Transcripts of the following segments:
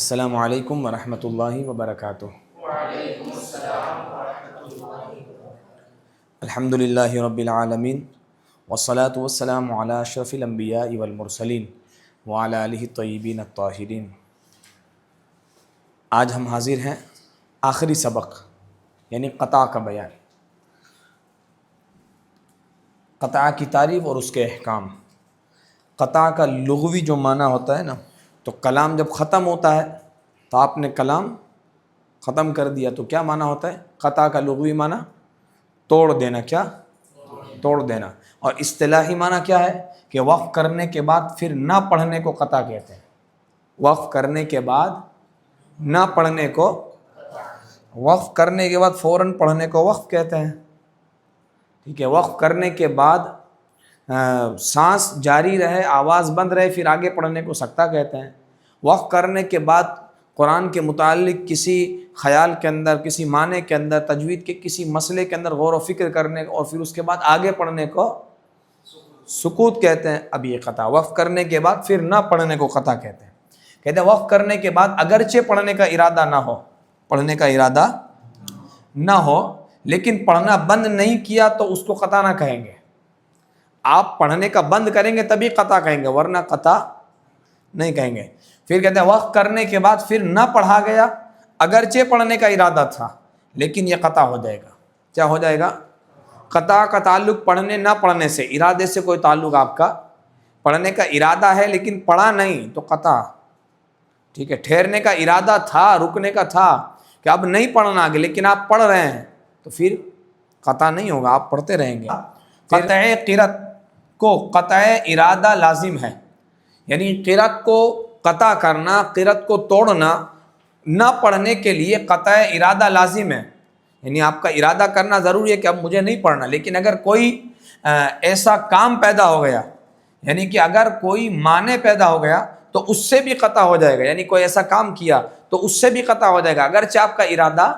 السلام علیکم ورحمۃ اللہ وبرکاتہ۔ وعلیکم السلام ورحمۃ اللہ وبرکاتہ۔ الحمد للہ رب العالمین والصلاة والسلام علی اشرف الانبیاء والمرسلین وعلی آلہ الطیبین الطاہرین۔ آج ہم حاضر ہیں آخری سبق یعنی قطع کا بیان، قطع کی تعریف اور اس کے احکام۔ قطع کا لغوی جو معنی ہوتا ہے نا، تو کلام جب ختم ہوتا ہے تو آپ نے کلام ختم کر دیا تو کیا معنی ہوتا ہے؟ قطع کا لغوی معنی توڑ دینا، کیا؟ توڑ دینا۔ اور اصطلاحی معنی کیا ہے کہ وقف کرنے کے بعد پھر نہ پڑھنے کو قطع کہتے ہیں۔ وقف کرنے کے بعد نہ پڑھنے کو، وقف کرنے کے بعد فوراً پڑھنے کو وقف کہتے ہیں، ٹھیک ہے۔ وقف کرنے کے بعد سانس جاری رہے، آواز بند رہے، پھر آگے پڑھنے کو سکتہ کہتے ہیں۔ وقف کرنے کے بعد قرآن کے متعلق کسی خیال کے اندر، کسی معنی کے اندر، تجوید کے کسی مسئلے کے اندر غور و فکر کرنے اور پھر اس کے بعد آگے پڑھنے کو سکوت کہتے ہیں۔ اب یہ قطع، وقف کرنے کے بعد پھر نہ پڑھنے کو قطع کہتے ہیں۔ کہتے ہیں وقف کرنے کے بعد اگرچہ پڑھنے کا ارادہ نہ ہو، پڑھنے کا ارادہ نہ ہو لیکن پڑھنا بند نہیں کیا تو اس کو قطع نہ کہیں گے۔ آپ پڑھنے کا بند کریں گے تبھی قطع کہیں گے، ورنہ قطع نہیں کہیں گے۔ پھر کہتے ہیں وقف کرنے کے بعد پھر نہ پڑھا گیا، اگرچہ پڑھنے کا ارادہ تھا لیکن یہ قطع ہو جائے گا۔ کیا ہو جائے گا؟ قطع کا تعلق پڑھنے نہ پڑھنے سے، ارادے سے کوئی تعلق آپ کا، پڑھنے کا ارادہ ہے لیکن پڑھا نہیں تو قطع، ٹھیک ہے۔ ٹھہرنے کا ارادہ تھا، رکنے کا تھا کہ اب نہیں پڑھنا آگے، لیکن آپ پڑھ رہے ہیں تو پھر قطع نہیں ہوگا، آپ پڑھتے رہیں گے۔ قطع قرأت کو قطع ارادہ لازم ہے، یعنی قرأت کو قطع کرنا، قرأت کو توڑنا نہ پڑھنے کے لیے قطع ارادہ لازم ہے۔ یعنی آپ کا ارادہ کرنا ضروری ہے کہ اب مجھے نہیں پڑھنا، لیکن اگر کوئی ایسا کام پیدا ہو گیا، یعنی کہ اگر کوئی معنی پیدا ہو گیا تو اس سے بھی قطع ہو جائے گا۔ یعنی کوئی ایسا کام کیا تو اس سے بھی قطع ہو جائے گا، اگرچہ آپ کا ارادہ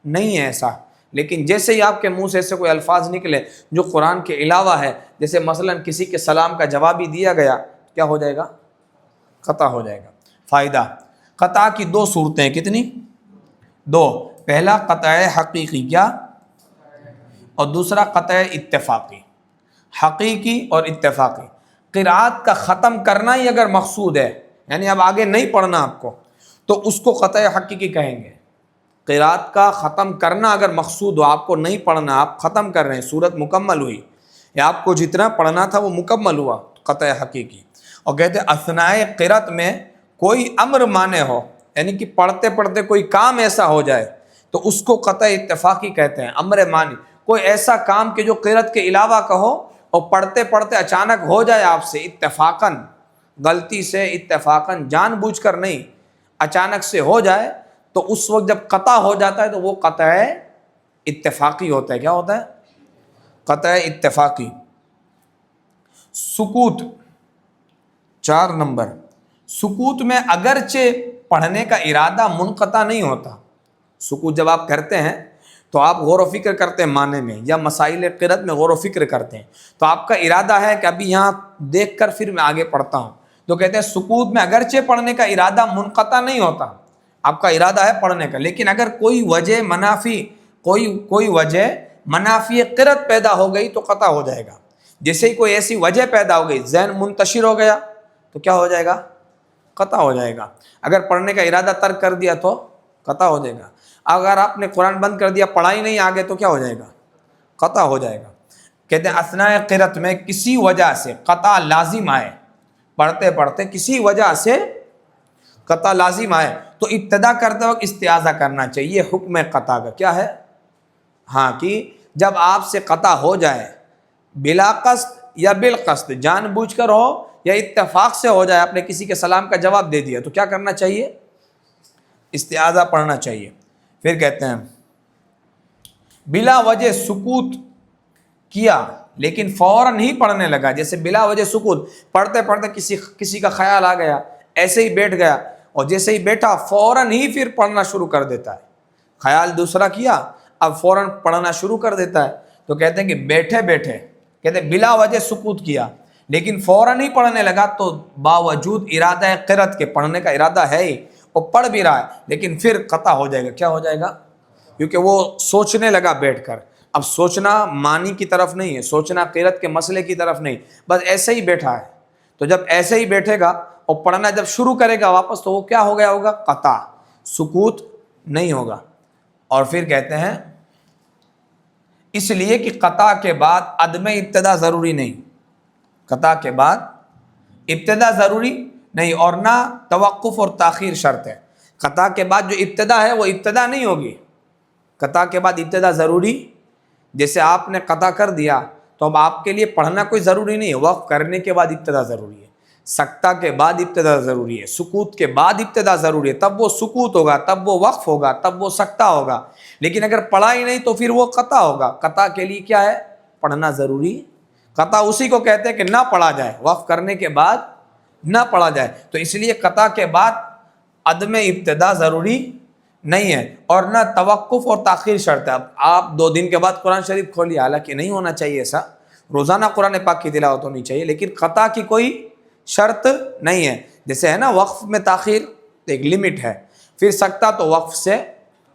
نہیں ہے ایسا، لیکن جیسے ہی آپ کے منہ سے ایسے کوئی الفاظ نکلے جو قرآن کے علاوہ ہے، جیسے مثلا کسی کے سلام کا جواب ہی دیا گیا، کیا ہو جائے گا؟ قطع ہو جائے گا۔ فائدہ، قطع کی دو صورتیں، کتنی؟ دو۔ پہلا قطع حقیقی، کیا؟ اور دوسرا قطع اتفاقی۔ حقیقی اور اتفاقی۔ قرآت کا ختم کرنا ہی اگر مقصود ہے، یعنی اب آگے نہیں پڑھنا آپ کو، تو اس کو قطع حقیقی کہیں گے۔ قرآت کا ختم کرنا اگر مقصود ہو، آپ کو نہیں پڑھنا، آپ ختم کر رہے ہیں، سورت مکمل ہوئی یا آپ کو جتنا پڑھنا تھا وہ مکمل ہوا، قطع حقیقی۔ اور کہتے ہیں اثناء قرأت میں کوئی امر مانے ہو، یعنی کہ پڑھتے پڑھتے کوئی کام ایسا ہو جائے تو اس کو قطع اتفاقی کہتے ہیں، امر مانی۔ کوئی ایسا کام کہ جو قرأت کے علاوہ کا ہو اور پڑھتے پڑھتے اچانک ہو جائے آپ سے اتفاقاً، غلطی سے، اتفاقاً، جان بوجھ کر نہیں، اچانک سے ہو جائے تو اس وقت جب قطع ہو جاتا ہے تو وہ قطع اتفاقی ہوتا ہے۔ کیا ہوتا ہے؟ قطع اتفاقی۔ سکوت، 4 نمبر۔ سکوت میں اگرچہ پڑھنے کا ارادہ منقطع نہیں ہوتا، سکوت جب آپ کرتے ہیں تو آپ غور و فکر کرتے ہیں معنی میں، یا مسائل قرأت میں غور و فکر کرتے ہیں تو آپ کا ارادہ ہے کہ ابھی یہاں دیکھ کر پھر میں آگے پڑھتا ہوں، تو کہتے ہیں سکوت میں اگرچہ پڑھنے کا ارادہ منقطع نہیں ہوتا، آپ کا ارادہ ہے پڑھنے کا، لیکن اگر کوئی وجہ منافی، کوئی وجہ منافی قرأت پیدا ہو گئی تو قطع ہو جائے گا۔ جیسے ہی کوئی ایسی وجہ پیدا ہو گئی، ذہن منتشر ہو گیا تو کیا ہو جائے گا؟ قطع ہو جائے گا۔ اگر پڑھنے کا ارادہ ترک کر دیا تو قطع ہو جائے گا۔ اگر آپ نے قرآن بند کر دیا، پڑھا ہی نہیں آگے، تو کیا ہو جائے گا؟ قطع ہو جائے گا۔ کہتے ہیں اثناء قرأت میں کسی وجہ سے قطع لازم آئے، پڑھتے پڑھتے کسی وجہ سے قطع لازم آئے تو ابتدا کرتے وقت استعاذہ کرنا چاہیے۔ حکم قطع کا کیا ہے؟ ہاں، کہ جب آپ سے قطع ہو جائے، بلا قصد یا بالقصد، جان بوجھ کر ہو یا اتفاق سے ہو جائے، آپ نے کسی کے سلام کا جواب دے دیا تو کیا کرنا چاہیے؟ استعاذہ پڑھنا چاہیے۔ پھر کہتے ہیں بلا وجہ سکوت کیا لیکن فوراً ہی پڑھنے لگا، جیسے بلا وجہ سکوت، پڑھتے پڑھتے کسی کا خیال آ گیا، ایسے ہی بیٹھ گیا، اور جیسے ہی بیٹھا فوراً ہی پھر پڑھنا شروع کر دیتا ہے۔ خیال دوسرا کیا، اب فوراً پڑھنا شروع کر دیتا ہے، تو کہتے ہیں کہ بیٹھے بیٹھے، کہتے ہیں بلا وجہ سکوت کیا لیکن فوراً ہی پڑھنے لگا، تو باوجود ارادہ قرأت کے، پڑھنے کا ارادہ ہے ہی، وہ پڑھ بھی رہا ہے لیکن پھر قطع ہو جائے گا. کیا ہو جائے گا؟ کیونکہ وہ سوچنے لگا بیٹھ کر. اب سوچنا معنی کی طرف نہیں ہے، سوچنا قرأت کے مسئلے کی طرف نہیں، بس ایسے ہی بیٹھا ہے. تو جب ایسے ہی بیٹھے گا اور پڑھنا جب شروع کرے گا واپس تو وہ کیا ہو گیا ہوگا؟ قطع، سکوت نہیں ہوگا. اور پھر کہتے ہیں اس لیے کہ قطع کے بعد عدم ابتدا ضروری نہیں، قطع کے بعد ابتدا ضروری نہیں، اور نہ توقف اور تاخیر شرط ہے. قطع کے بعد جو ابتدا ہے وہ ابتدا نہیں ہوگی. قطع کے بعد ابتدا ضروری، جیسے آپ نے قطع کر دیا تو اب آپ کے لیے پڑھنا کوئی ضروری نہیں ہے، وقف کرنے کے بعد ابتدا ضروری ہے، سکتہ کے بعد ابتدا ضروری ہے، سکوت کے بعد ابتدا ضروری ہے، تب وہ سکوت ہوگا، تب وہ وقف ہوگا، تب وہ سکتہ ہوگا. لیکن اگر پڑھا ہی نہیں تو پھر وہ قطع ہوگا. قطع کے لیے کیا ہے؟ پڑھنا ضروری. قطع اسی کو کہتے ہیں کہ نہ پڑھا جائے، وقف کرنے کے بعد نہ پڑھا جائے. تو اس لیے قطع کے بعد عدم ابتدا ضروری نہیں ہے اور نہ توقف اور تاخیر شرط ہے. اب آپ 2 دن کے بعد قرآن شریف کھولیے، حالانکہ نہیں ہونا چاہیے ایسا، روزانہ قرآن پاک کی تلاوت ہونی چاہیے، لیکن قطع کی کوئی شرط نہیں ہے. جیسے ہے نا وقف میں تاخیر ایک لمٹ ہے، پھر سکتہ تو وقف سے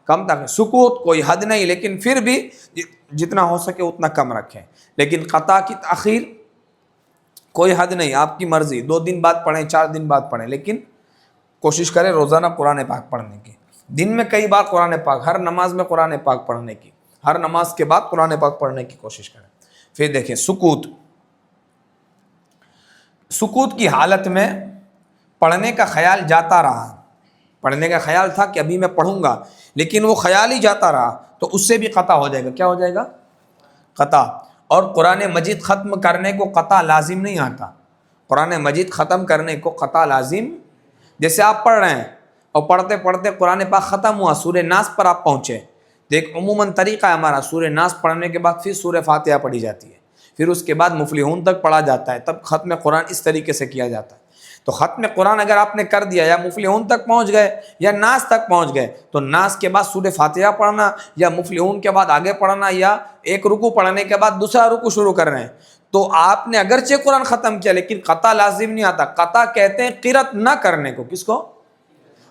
کم تک، سکوت کوئی حد نہیں، لیکن پھر بھی جتنا ہو سکے اتنا کم رکھیں. لیکن قطع کی تاخیر کوئی حد نہیں، آپ کی مرضی، 2 دن بعد پڑھیں، 4 دن بعد پڑھیں، لیکن کوشش کریں روزانہ قرآن پاک پڑھنے کی. دن میں کئی بار قرآن پاک، ہر نماز میں قرآن پاک پڑھنے کی، ہر نماز کے بعد قرآن پاک پڑھنے کی کوشش کریں. پھر دیکھیں سکوت. سکوت کی حالت میں پڑھنے کا خیال جاتا رہا، پڑھنے کا خیال تھا کہ ابھی میں پڑھوں گا، لیکن وہ خیال ہی جاتا رہا تو اس سے بھی قطع ہو جائے گا. کیا ہو جائے گا؟ قطع. اور قرآن مجید ختم کرنے کو قطع لازم نہیں آتا. قرآن مجید ختم کرنے کو قطع لازم، جیسے آپ پڑھ رہے ہیں اور پڑھتے پڑھتے قرآن پاک ختم ہوا، سورہ ناس پر آپ پہنچے، دیکھ عموماً طریقہ ہے ہمارا، سورہ ناس پڑھنے کے بعد پھر سورہ فاتحہ پڑھی جاتی ہے، پھر اس کے بعد مفلحون تک پڑھا جاتا ہے، تب ختم قرآن اس طریقے سے کیا جاتا ہے. تو ختم قرآن اگر آپ نے کر دیا، یا مفلحون تک پہنچ گئے یا ناس تک پہنچ گئے، تو ناس کے بعد سورہ فاتحہ پڑھنا یا مفلحون کے بعد آگے پڑھنا، یا ایک رکوع پڑھنے کے بعد دوسرا رکوع شروع کر رہے ہیں، تو آپ نے اگرچہ قرآن ختم کیا لیکن قطع لازم نہیں آتا. قطع کہتے ہیں قرأت نہ کرنے کو. کس کو؟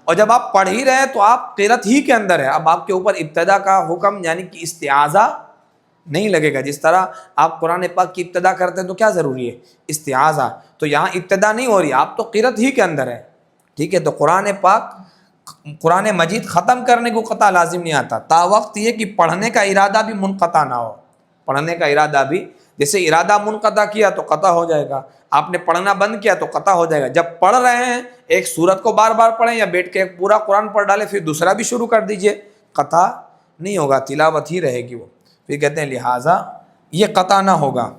اور جب آپ پڑھ ہی رہے ہیں تو آپ قرأت ہی کے اندر ہے، اب آپ کے اوپر ابتدا کا حکم یعنی کہ استعاذہ نہیں لگے گا. جس طرح آپ قرآن پاک کی ابتدا کرتے ہیں تو کیا ضروری ہے؟ استعاذہ. تو یہاں ابتدا نہیں ہو رہی، آپ تو قرأت ہی کے اندر ہے. ٹھیک ہے، تو قرآن پاک، قرآن مجید ختم کرنے کو قطع لازم نہیں آتا، تا وقت یہ کہ پڑھنے کا ارادہ بھی منقطع نہ ہو. پڑھنے کا ارادہ بھی، جیسے ارادہ منقطع کیا تو قطع ہو جائے گا، آپ نے پڑھنا بند کیا تو قطع ہو جائے گا. جب پڑھ رہے ہیں ایک سورت کو بار بار پڑھیں یا بیٹھ کے ایک پورا قرآن پڑھ ڈالیں پھر دوسرا بھی شروع کر دیجئے، قطع نہیں ہوگا، تلاوت ہی رہے گی وہ. پھر کہتے ہیں لہٰذا یہ قطع نہ ہوگا.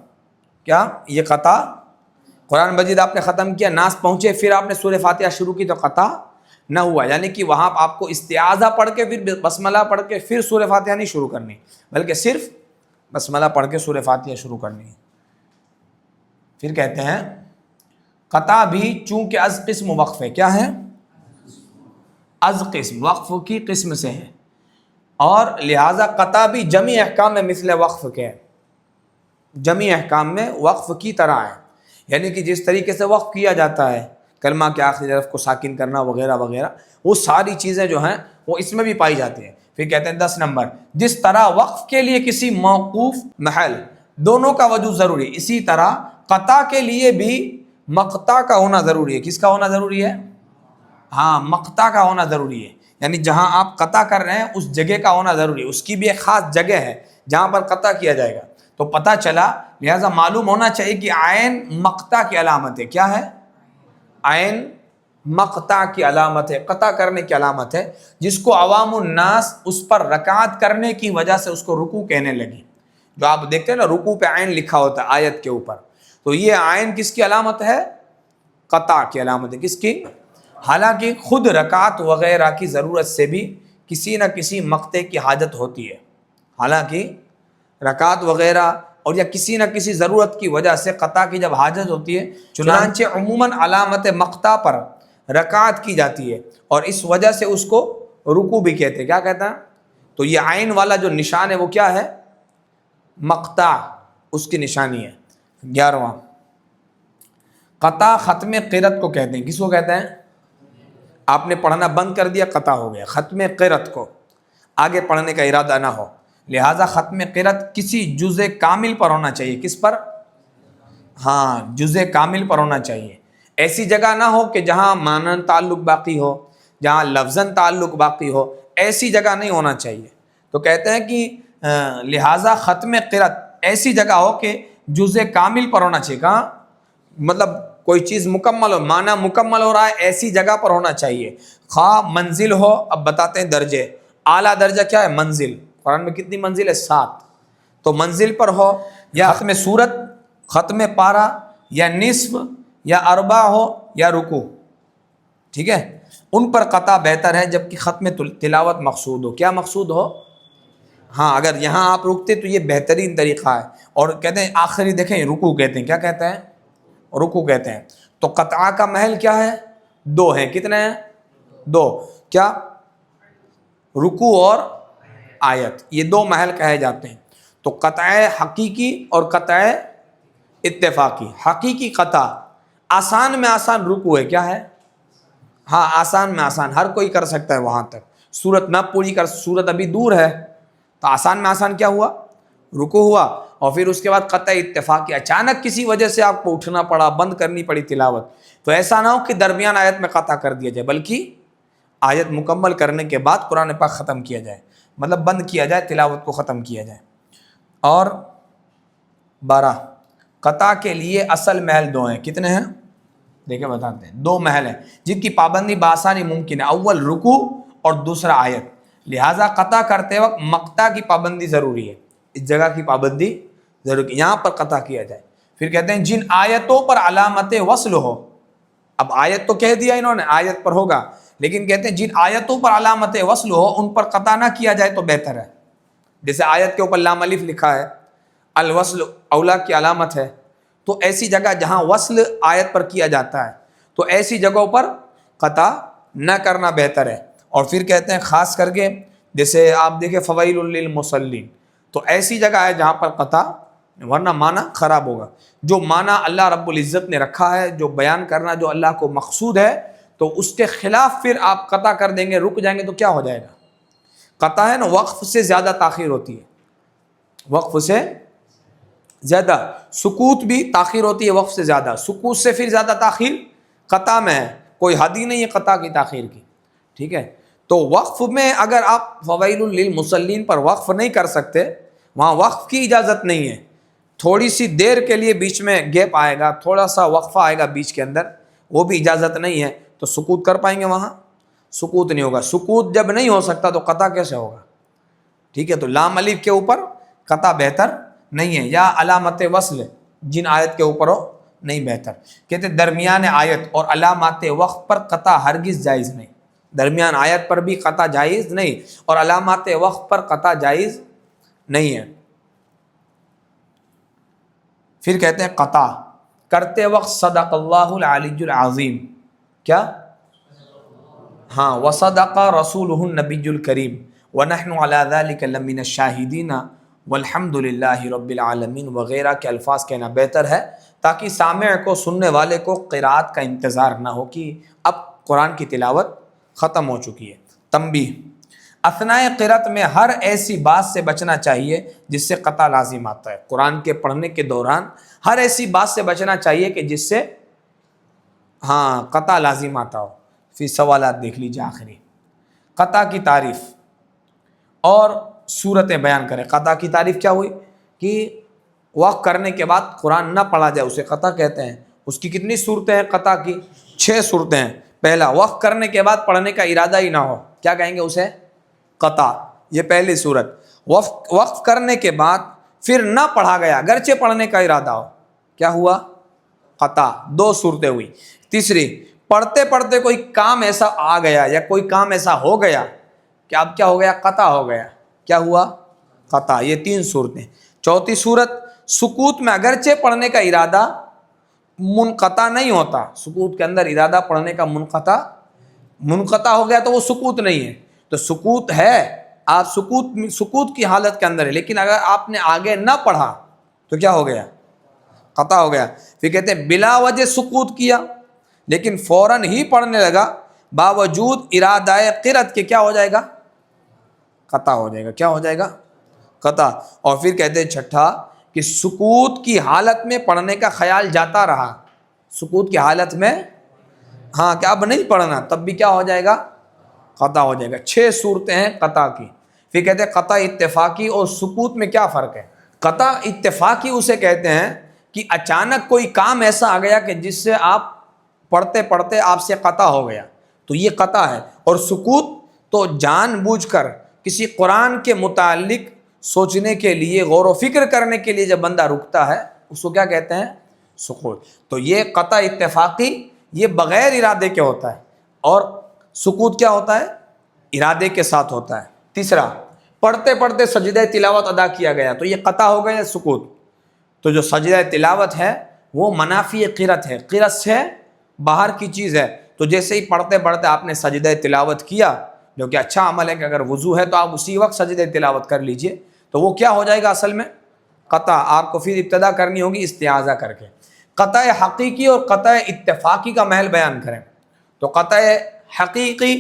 کیا یہ قطع؟ قرآن مجید آپ نے ختم کیا، ناس پہنچے، پھر آپ نے سورہ فاتحہ شروع کی تو قطع نہ ہوا. یعنی کہ وہاں آپ کو استعاذہ پڑھ کے پھر بسملہ پڑھ کے پھر سورہ فاتحہ نہیں شروع کرنی، بلکہ صرف بسملہ پڑھ کے سورہ فاتحہ شروع کرنی. پھر کہتے ہیں قطع بھی چونکہ از قسم وقف ہے. کیا ہے؟ از قسم، وقف کی قسم سے ہے، اور لہٰذا قطع بھی جمی احکام میں مثل وقف کے، جمی احکام میں وقف کی طرح ہے. یعنی کہ جس طریقے سے وقف کیا جاتا ہے، کلمہ کے آخری حرف کو ساکن کرنا وغیرہ وغیرہ، وہ ساری چیزیں جو ہیں وہ اس میں بھی پائی جاتی ہیں. پھر کہتے ہیں 10 نمبر، جس طرح وقف کے لیے کسی موقوف محل دونوں کا وجود ضروری، اسی طرح قطع کے لیے بھی مقطع کا ہونا ضروری ہے. کس کا ہونا ضروری ہے؟ ہاں، مقطع کا ہونا ضروری ہے. یعنی جہاں آپ قطع کر رہے ہیں اس جگہ کا ہونا ضروری ہے، اس کی بھی ایک خاص جگہ ہے جہاں پر قطع کیا جائے گا. تو پتہ چلا، لہٰذا معلوم ہونا چاہیے کہ عین مقطع کی علامت ہے. کیا ہے؟ عین مقطع کی علامت ہے، قطع کرنے کی علامت ہے، جس کو عوام الناس اس پر رکعت کرنے کی وجہ سے اس کو رکوع کہنے لگی. جو آپ دیکھتے ہیں نا رکوع پہ عین لکھا ہوتا ہے آیت کے اوپر، تو یہ عین کس کی علامت ہے؟ قطع کی علامت ہے. کس کی؟ حالانکہ خود رکعت وغیرہ کی ضرورت سے بھی کسی نہ کسی مقطع کی حاجت ہوتی ہے. حالانکہ رکعت وغیرہ اور یا کسی نہ کسی ضرورت کی وجہ سے قطع کی جب حاجت ہوتی ہے، چنانچہ عموماً علامت مقطع پر رکعت کی جاتی ہے، اور اس وجہ سے اس کو رکوع بھی کہتے ہیں. کیا کہتا ہے؟ تو یہ عین والا جو نشان ہے وہ کیا ہے؟ مقطع، اس کی نشانی ہے. 11واں، قطع ختم قرأت کو کہتے ہیں. کس کو کہتے ہیں؟ آپ نے پڑھنا بند کر دیا، قطع ہو گیا۔ ختم قرأت کو آگے پڑھنے کا ارادہ نہ ہو، لہٰذا ختم قرأت کسی جز کامل پر ہونا چاہیے۔ کس پر؟ ہاں، جز کامل پر ہونا چاہیے۔ ایسی جگہ نہ ہو کہ جہاں معنی تعلق باقی ہو، جہاں لفظاً تعلق باقی ہو، ایسی جگہ نہیں ہونا چاہیے۔ تو کہتے ہیں کہ لہٰذا ختم قرأت ایسی جگہ ہو کہ جز کامل پر ہونا چاہیے۔ کہاں؟ مطلب کوئی چیز مکمل ہو، معنی مکمل ہو رہا ہے، ایسی جگہ پر ہونا چاہیے۔ خواہ منزل ہو، اب بتاتے ہیں درجے۔ اعلیٰ درجہ کیا ہے؟ منزل۔ قرآن میں کتنی منزل ہے؟ 7۔ تو منزل پر ہو، یا ختم سورت، ختم پارہ، یا نصف، یا اربع ہو، یا رکوع، ٹھیک ہے، ان پر قطع بہتر ہے، جبکہ ختم تلاوت مقصود ہو۔ کیا مقصود ہو؟ ہاں، اگر یہاں آپ رکتے تو یہ بہترین طریقہ ہے۔ اور کہتے ہیں آخری دیکھیں رکوع کہتے ہیں، کیا کہتے ہیں؟ رکوع کہتے ہیں۔ تو قطع کا محل کیا ہے؟ 2 ہیں۔ کتنے ہیں؟ 2۔ کیا؟ رکوع اور آیت، یہ 2 محل کہے جاتے ہیں۔ تو قطع حقیقی اور قطع اتفاقی۔ حقیقی قطع آسان میں آسان رکوع ہے، کیا ہے؟ ہاں، آسان میں آسان، ہر کوئی کر سکتا ہے وہاں تک۔ سورت نہ پوری کر، سورت ابھی دور ہے، تو آسان میں آسان کیا ہوا؟ رکوع ہوا۔ اور پھر اس کے بعد قطع اتفاقی، اچانک کسی وجہ سے آپ کو اٹھنا پڑا، بند کرنی پڑی تلاوت، تو ایسا نہ ہو کہ درمیان آیت میں قطع کر دیا جائے، بلکہ آیت مکمل کرنے کے بعد قرآن پاک ختم کیا جائے، مطلب بند کیا جائے، تلاوت کو ختم کیا جائے۔ اور 12، قطع کے لیے اصل محل 2 ہیں۔ کتنے ہیں؟ دیکھیں بتاتے ہیں، 2 محل ہیں جن کی پابندی بآسانی ممکن ہے۔ اول رکوع اور دوسرا آیت۔ لہٰذا قطع کرتے وقت مقطع کی پابندی ضروری ہے، اس جگہ کی پابندی ضروری ہے، یہاں پر قطع کیا جائے۔ پھر کہتے ہیں جن آیتوں پر علامت وصل ہو۔ اب آیت تو کہہ دیا انہوں نے، آیت پر ہوگا، لیکن کہتے ہیں جن آیتوں پر علامت وصل ہو ان پر قطع نہ کیا جائے تو بہتر ہے۔ جیسے آیت کے اوپر لام الف لکھا ہے، الوصل اولا کی علامت ہے، تو ایسی جگہ جہاں وصل آیت پر کیا جاتا ہے تو ایسی جگہوں پر قطع نہ کرنا بہتر ہے۔ اور پھر کہتے ہیں خاص کر کے جیسے آپ دیکھیں فویل للمصلین، تو ایسی جگہ ہے جہاں پر قطع، ورنہ معنی خراب ہوگا۔ جو معنی اللہ رب العزت نے رکھا ہے، جو بیان کرنا جو اللہ کو مقصود ہے، تو اس کے خلاف پھر آپ قطع کر دیں گے، رک جائیں گے، تو کیا ہو جائے گا؟ قطع ہے نا، وقف سے زیادہ تاخیر ہوتی ہے، وقف سے زیادہ۔ سکوت بھی تاخیر ہوتی ہے وقف سے زیادہ، سکوت سے پھر زیادہ تاخیر قطع میں ہے، کوئی حد ہی نہیں ہے قطع کی تاخیر کی، ٹھیک ہے۔ تو وقف میں اگر آپ فویل للمصلین پر وقف نہیں کر سکتے، وہاں وقف کی اجازت نہیں ہے، تھوڑی سی دیر کے لیے بیچ میں گیپ آئے گا، تھوڑا سا وقفہ آئے گا بیچ کے اندر، وہ بھی اجازت نہیں ہے، تو سکوت کر پائیں گے؟ وہاں سکوت نہیں ہوگا۔ سکوت جب نہیں ہو سکتا تو قطع کیسے ہوگا؟ ٹھیک ہے، تو لام الف کے اوپر قطع بہتر نہیں ہے، یا علامت وصل جن آیت کے اوپر ہو نہیں بہتر۔ کہتے درمیان آیت اور علامات وقت پر قطع ہرگز جائز نہیں، درمیان آیت پر بھی قطع جائز نہیں، اور علامات وقت پر قطع جائز نہیں ہے۔ پھر کہتے ہیں قطع کرتے وقت صدق اللہ العلی العظیم، کیا؟ ہاں، وصدق رسولہ النبی الکریم ونحن علی ذلک لمن الشاہدین والحمد للہ رب العالمین وغیرہ کے الفاظ کہنا بہتر ہے، تاکہ سامع کو، سننے والے کو قرأت کا انتظار نہ ہو کہ اب قرآن کی تلاوت ختم ہو چکی ہے۔ تنبیہ، اثناء قرأت میں ہر ایسی بات سے بچنا چاہیے جس سے قطع لازم آتا ہے۔ قرآن کے پڑھنے کے دوران ہر ایسی بات سے بچنا چاہیے کہ جس سے قطع لازم آتا ہو۔ پھر سوالات دیکھ لیجیے آخری۔ قطع کی تعریف اور صورتیں بیان کریں۔ قطع کی تعریف کیا ہوئی؟ کہ وقف کرنے کے بعد قرآن نہ پڑھا جائے، اسے قطع کہتے ہیں۔ اس کی کتنی صورتیں ہیں قطع کی؟ 6 صورتیں ہیں۔ پہلا، وقف کرنے کے بعد پڑھنے کا ارادہ ہی نہ ہو، کیا کہیں گے اسے؟ قطع، یہ پہلی صورت۔ وقف کرنے کے بعد پھر نہ پڑھا گیا اگرچہ پڑھنے کا ارادہ ہو، کیا ہوا؟ قطع۔ 2 صورتیں ہوئی۔ تیسری، پڑھتے پڑھتے کوئی کام ایسا آ گیا یا کوئی کام ایسا ہو گیا کہ اب کیا ہو گیا؟ قطع ہو گیا، کیا ہوا؟ قطع۔ یہ 3 صورتیں۔ چوتھی صورت، سکوت میں اگرچہ پڑھنے کا ارادہ منقطع نہیں ہوتا، سکوت کے اندر ارادہ پڑھنے کا منقطع ہو گیا تو وہ سکوت نہیں ہے، تو سکوت ہے، آپ سکوت کی حالت کے اندر ہے، لیکن اگر آپ نے آگے نہ پڑھا تو کیا ہو گیا؟ قطع ہو گیا۔ پھر کہتے ہیں بلا وجہ سکوت کیا لیکن فوراً ہی پڑھنے لگا، باوجود ارادہ قرت کے کیا ہو جائے گا؟ قطع ہو جائے گا. کیا ہو جائے گا؟ قطع. اور پھر کہتے ہیں چھٹا کہ سکوت کی حالت میں پڑھنے کا خیال جاتا رہا. سکوت کی حالت میں ہاں کہ اب نہیں پڑھنا، تب بھی کیا ہو جائے گا؟ قطع ہو جائے گا. 6 صورتیں ہیں قطع کی. پھر کہتے ہیں قطع اتفاقی اور سکوت میں کیا فرق ہے؟ قطع اتفاقی اسے کہتے ہیں کہ اچانک کوئی کام ایسا آ گیا کہ جس سے آپ پڑھتے پڑھتے آپ سے قطع ہو گیا، تو یہ قطع ہے. اور سکوت تو جان بوجھ کر کسی قرآن کے متعلق سوچنے کے لیے، غور و فکر کرنے کے لیے جب بندہ رکتا ہے اس کو کیا کہتے ہیں؟ سکوت. تو یہ قطع اتفاقی یہ بغیر ارادے کے ہوتا ہے، اور سکوت کیا ہوتا ہے؟ ارادے کے ساتھ ہوتا ہے. تیسرا، پڑھتے پڑھتے سجدہ تلاوت ادا کیا گیا تو یہ قطع ہو گیا سکوت. تو جو سجدہ تلاوت ہے وہ منافی قرت ہے، قرت سے باہر کی چیز ہے. تو جیسے ہی پڑھتے پڑھتے آپ نے سجدہ تلاوت کیا، جو کہ اچھا عمل ہے کہ اگر وضو ہے تو آپ اسی وقت سجدہ تلاوت کر لیجئے، تو وہ کیا ہو جائے گا اصل میں؟ قطع. آپ کو پھر ابتدا کرنی ہوگی استعاذہ کر کے. قطع حقیقی اور قطع اتفاقی کا محل بیان کریں. تو قطع حقیقی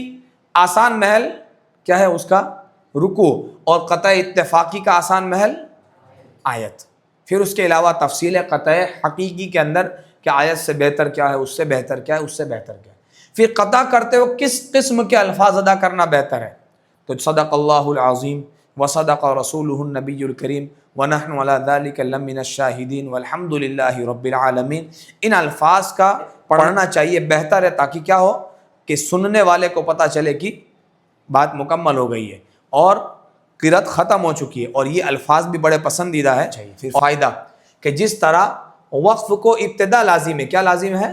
آسان محل کیا ہے اس کا؟ رکوع. اور قطع اتفاقی کا آسان محل آیت. پھر اس کے علاوہ تفصیل ہے قطع حقیقی کے اندر کہ آیت سے بہتر کیا ہے، اس سے بہتر کیا ہے، اس سے بہتر کیا ہے. پھر قطع کرتے ہوئے کس قسم کے الفاظ ادا کرنا بہتر ہے؟ تو صدق اللہ العظیم وصدق رسولہ النبی الکریم ونحن علی ذلک لمن الشاہدین والحمد للہ رب العالمین. ان الفاظ کا پڑھنا چاہیے، بہتر ہے، تاکہ کیا ہو کہ سننے والے کو پتہ چلے کہ بات مکمل ہو گئی ہے اور قرت ختم ہو چکی ہے. اور یہ الفاظ بھی بڑے پسندیدہ ہے. پھر فائدہ کہ جس طرح وقف کو ابتدا لازم ہے، کیا لازم ہے؟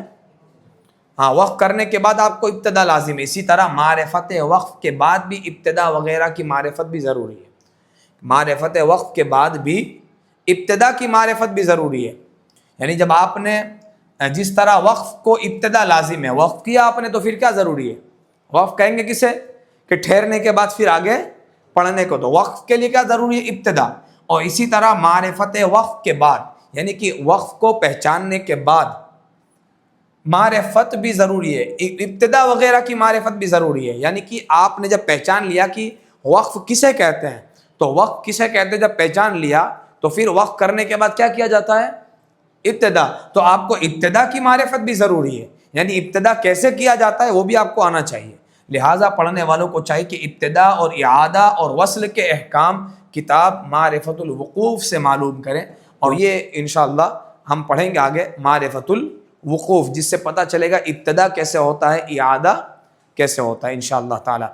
ہاں، وقف کرنے کے بعد آپ کو ابتدا لازم ہے. اسی طرح معرفت وقف کے بعد بھی ابتدا وغیرہ کی معرفت بھی ضروری ہے. معرفت وقف کے بعد بھی ابتدا کی معرفت بھی ضروری ہے. یعنی جب آپ نے جس طرح وقف کو ابتدا لازم ہے، وقف کیا آپ نے، تو پھر کیا ضروری ہے؟ وقف کہیں گے کسے؟ کہ ٹھہرنے کے بعد پھر آگے پڑھنے کو. تو وقف کے لیے کیا ضروری ہے؟ ابتدا. اور اسی طرح معرفت وقف کے بعد، یعنی کہ وقف کو پہچاننے کے بعد معرفت بھی ضروری ہے. ابتدا وغیرہ کی معرفت بھی ضروری ہے. یعنی کہ آپ نے جب پہچان لیا کہ وقف کسے کہتے ہیں، تو وقف کسے کہتے ہیں جب پہچان لیا، تو پھر وقف کرنے کے بعد کیا کیا جاتا ہے؟ ابتدا. تو آپ کو ابتدا کی معرفت بھی ضروری ہے، یعنی ابتدا کیسے کیا جاتا ہے وہ بھی آپ کو آنا چاہیے. لہٰذا پڑھنے والوں کو چاہیے کہ ابتدا اور اعادہ اور وصل کے احکام کتاب معرفت الوقوف سے معلوم کریں. اور یہ انشاءاللہ ہم پڑھیں گے آگے معرفت الوقوف، جس سے پتہ چلے گا ابتدا کیسے ہوتا ہے، اعادہ کیسے ہوتا ہے انشاءاللہ تعالی.